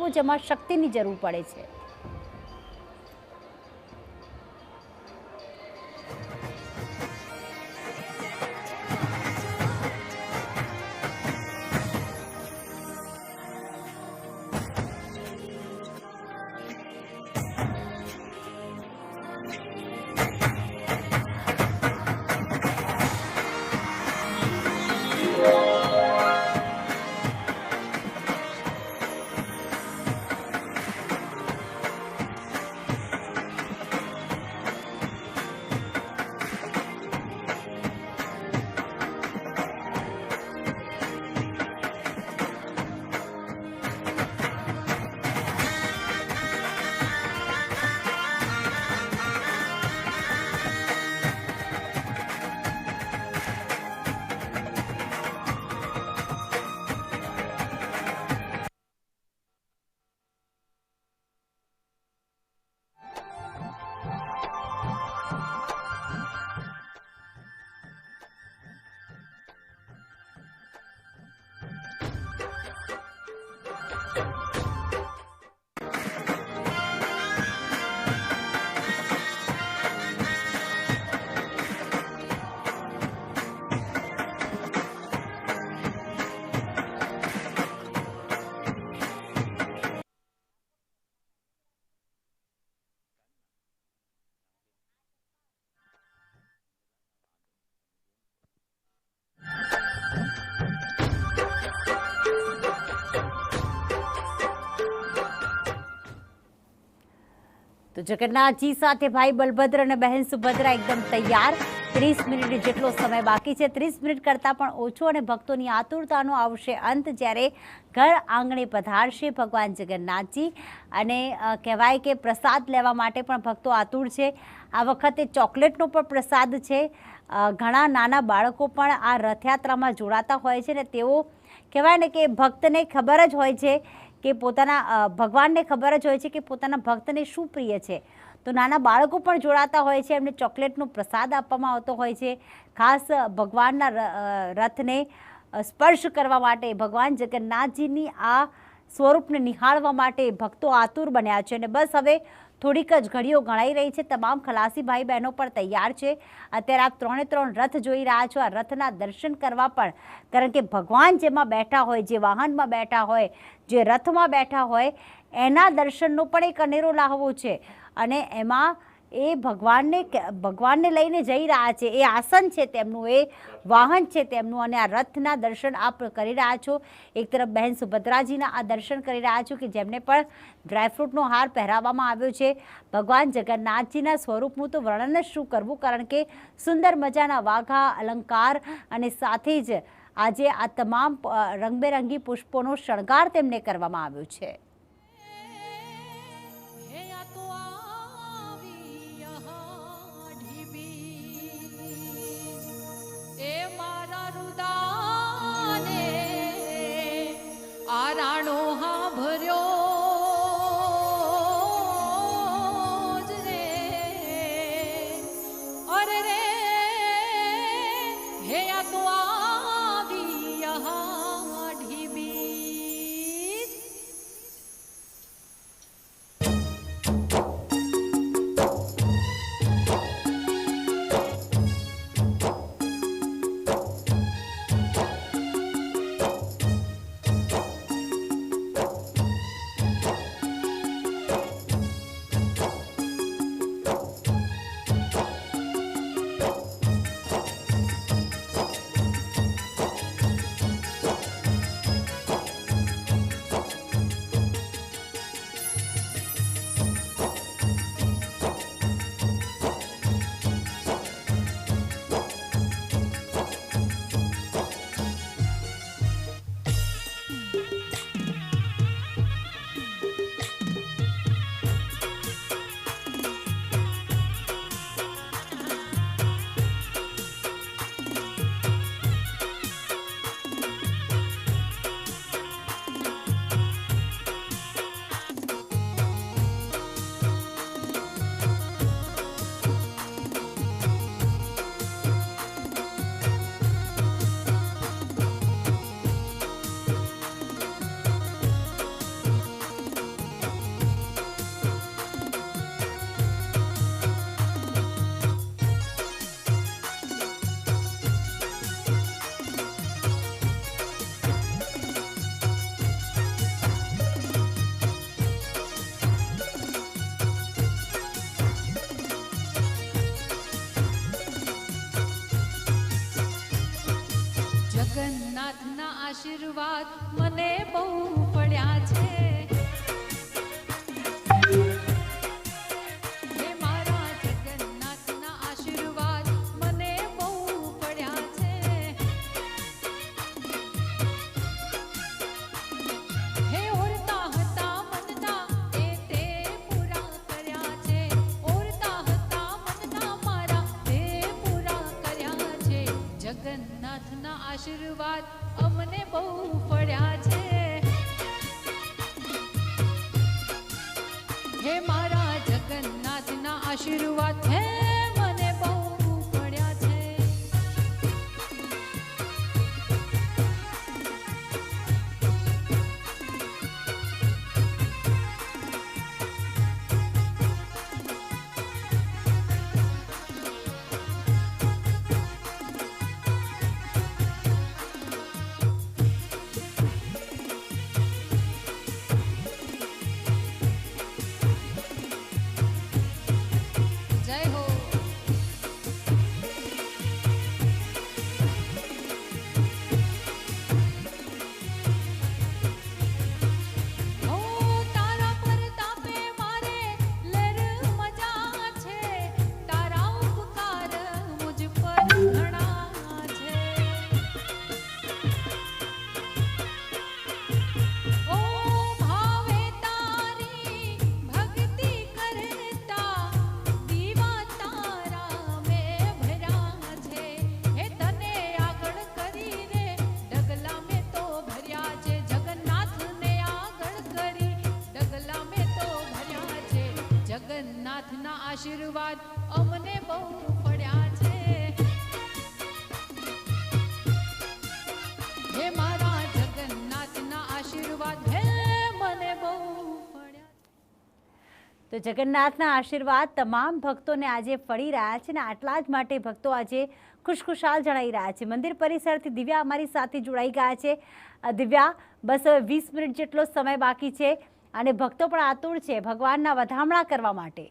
કરવો જેમાં શક્તિની જરૂર પડે છે। તો જગન્નાથજી સાથે ભાઈ બલભદ્ર અને બહેન સુભદ્રા એકદમ તૈયાર। 30 મિનિટ જેટલો સમય બાકી છે। 30 મિનિટ કરતાં પણ ઓછો અને ભક્તોની આતુરતાનો આવશે અંત જ્યારે ઘર આંગણે પધારશે ભગવાન જગન્નાથજી અને કહેવાય કે પ્રસાદ લેવા માટે પણ ભક્તો આતુર છે। આ વખતે ચોકલેટનો પણ પ્રસાદ છે। ઘણા નાના બાળકો પણ આ રથયાત્રામાં જોડાતા હોય છે ને તેઓ કહેવાય ને કે ભક્તને ખબર જ હોય છે કે પોતાના ભગવાનને ખબર જ હોય છે કે પોતાના ભક્તને શું પ્રિય છે। તો નાના બાળકો પણ જોડાતા હોય છે, એમને ચોકલેટનો પ્રસાદ આપવામાં આવતો હોય છે ખાસ ભગવાનના રથને સ્પર્શ કરવા માટે, ભગવાન જગન્નાથજીની આ સ્વરૂપને નિહાળવા માટે ભક્તો આતુર બન્યા છે અને બસ હવે થોડીક જ ઘડીઓ ગણાઈ રહી છે। તમામ ખલાસી ભાઈ બહેનો પણ તૈયાર છે। અત્યારે આપ 3 રથ જોઈ રહ્યા છો। આ રથના દર્શન કરવા પણ, કારણ કે ભગવાન જેમાં બેઠા હોય, જે વાહનમાં બેઠા હોય, જે રથમાં બેઠા હોય એના દર્શનનો પણ એક અનેરો લાહવો છે અને એમાં એ ભગવાનને લઈને જઈ રહ્યા છે। એ આસન છે તેમનું, એ વાહન છે તેમનું અને આ રથના દર્શન આપ કરી રહ્યા છો। એક તરફ બહેન સુભદ્રાજીના આ દર્શન કરી રહ્યા છો કે જેમને પણ ડ્રાયફ્રૂટનો હાર પહેરાવવામાં આવ્યો છે। ભગવાન જગન્નાથજીના સ્વરૂપનું તો વર્ણન જ શું કરવું, કારણ કે સુંદર મજાના વાઘા અલંકાર અને સાથે જ આજે આ તમામ રંગબેરંગી પુષ્પોનો શણગાર તેમને કરવામાં આવ્યો છે। હે મારા જગન્નાથના આશીર્વાદ હે મને બહુ પડ્યા છે. જય હો. ઓ તારા પરતાપે મારે લહેર મજા છે, તારા ઉપકાર મુજ પર ઘણા છે. ઓ ભાવે તારી ભક્તિ કરતા દીવા તારા મેં ભર્યા છે. હે તને આગળ કરીને ડગલા મેં તો ભર્યા છે, જગન્નાથને આગળ કરી ડગલા મેં તો ભર્યા છે. જગન્નાથના આશીર્વાદ અમને બહુ પડ્યા છે. હે મારા જગન્નાથના આશીર્વાદ હે મને બહુ પડ્યા. તો જગન્નાથના આશીર્વાદ તમામ ભક્તોને આજે ફળી રહ્યા છે અને આટલા જ માટે ભક્તો આજે ખુશખુશાલ જણાઈ રહ્યા છે. મંદિર પરિસરથી દિવ્યા અમારી સાથે જોડાઈ ગયા છે. દિવ્યા, બસ હવે 20 મિનિટ જેટલો સમય બાકી છે અને ભક્તો પણ આતુર છે ભગવાનના વધામણા કરવા માટે.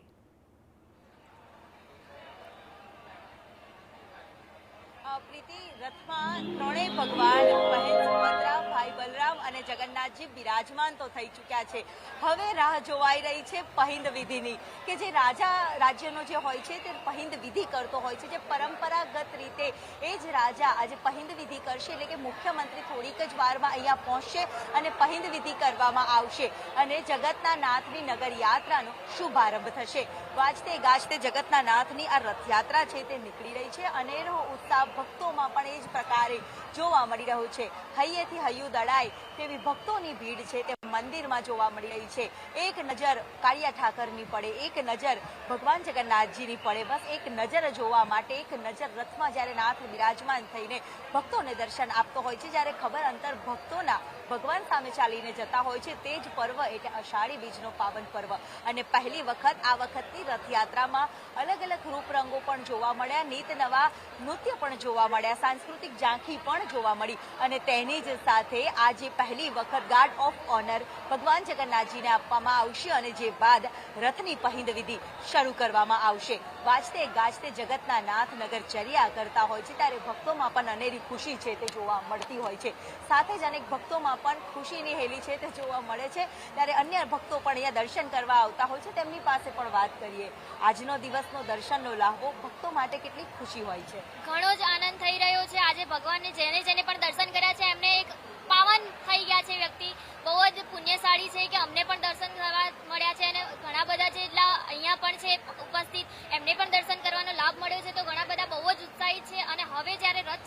પ્રીતિ, રથમાં ત્રણેય ભગવાન બહેન સુભદ્રા, ભાઈ બલરામ અને જગન્નાથજી બિરાજમાન તો થઈ ચૂક્યા છે. હવે રાહ જોવાઈ રહી છે પહિંદ વિધિની, કે જે રાજા રાજ્યનો જે હોય છે તે પહિંદ વિધિ કરતો હોય છે. જે પરંપરાગત રીતે એ જ રાજા આજે પહિંદ વિધિ કરશે, એટલે કે મુખ્યમંત્રી થોડીક જ વારમાં અહીંયા પહોંચશે અને પહિંદ વિધિ કરવામાં આવશે અને જગતના નાથની નગર યાત્રાનો શુભારંભ થશે. વાજતે ગાજતે જગતના નાથની આ રથયાત્રા છે તે નીકળી રહી છે. અનેરો ઉત્સાહ ભક્તોમાં પણ એ જ પ્રકારે જોવા મળી રહ્યું છે. હૈયેથી હૈયું દળાય તેવી ભક્તોની ભીડ છે તે મંદિરમાં જોવા મળી રહી છે. એક નજર કાળિયા ઠાકરની પડે, એક નજર ભગવાન જગન્નાથજીની પડે, બસ એક નજર જોવા માટે, એક નજર રથમાં જ્યારે નાથ બિરાજમાન થઈને ભક્તોને દર્શન આપતો હોય છે. જ્યારે ખબર અંતર ભક્તોના ભગવાન સામે ચાલીને જતા હોય છે તે જ પર્વ એટલે અષાઢી બીજનો પાવન પર્વ. અને પહેલી વખત આ વખતની રથયાત્રામાં અલગ અલગ રૂપરંગો પણ જોવા મળ્યા, નીત નવા નૃત્ય પણ જોવા મળ્યા, સાંસ્કૃતિક ઝાંખી પણ જોવા મળી અને તેની જ સાથે આજે પહેલી વખત ગાર્ડ ઓફ ઓનર ભગવાન જગન્નાથજીને આપવામાં આવશે અને જે બાદ રથની પહિંદ વિધિ શરૂ કરવામાં આવશે. વાજતે ગાજતે જગતના નાથ નગર ચર્યા કરતા હોય છે ત્યારે ભક્તોમાં પણ અનેરી ખુશી છે તે જોવા મળતી હોય છે. સાથે જ અનેક ભક્તોમાં પણ ખુશીની હેલી છે તે જોવા મળે છે. ત્યારે અન્ય ભક્તો પણ અહીંયા દર્શન કરવા આવતા હોય છે, તેમની પાસે પણ વાત કરીએ. આજનો દિવસનો દર્શનનો લાહવો ભક્તો માટે કેટલી ખુશી હોય છે? ઘણો જ આનંદ થઈ રહ્યો છે. આજે ભગવાનને જેને જેને પણ દર્શન કર્યા છે એમને એક પાવન થઈ ગયા છે વ્યક્તિ. બહુ જ પુણ્યશાળી છે કે અમને પણ દર્શન કરવા મળ્યા છે અને ઘણા બધા જેટલા અહીંયા પણ છે ઉપસ્થિત એમને પણ દર્શન કરવાનો લાભ મળ્યો છે. તો ઘણા બધા બહુ જ ઉત્સાહિત છે અને હવે જ્યારે રથ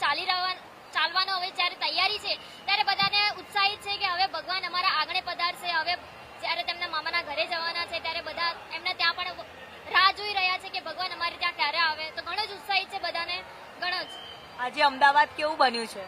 ચાલવાનો હવે જ્યારે તૈયારી છે ત્યારે બધાને ઉત્સાહિત છે કે હવે ભગવાન અમારા આંગણે પધારશે. હવે જ્યારે તેમના મામાના ઘરે જવાના છે ત્યારે બધા એમને ત્યાં પણ રાહ જોઈ રહ્યા છે કે ભગવાન અમારે ત્યાં ક્યારે આવે. તો ઘણો જ ઉત્સાહિત છે બધાને, ઘણો જ. આજે અમદાવાદ કેવું બન્યું છે?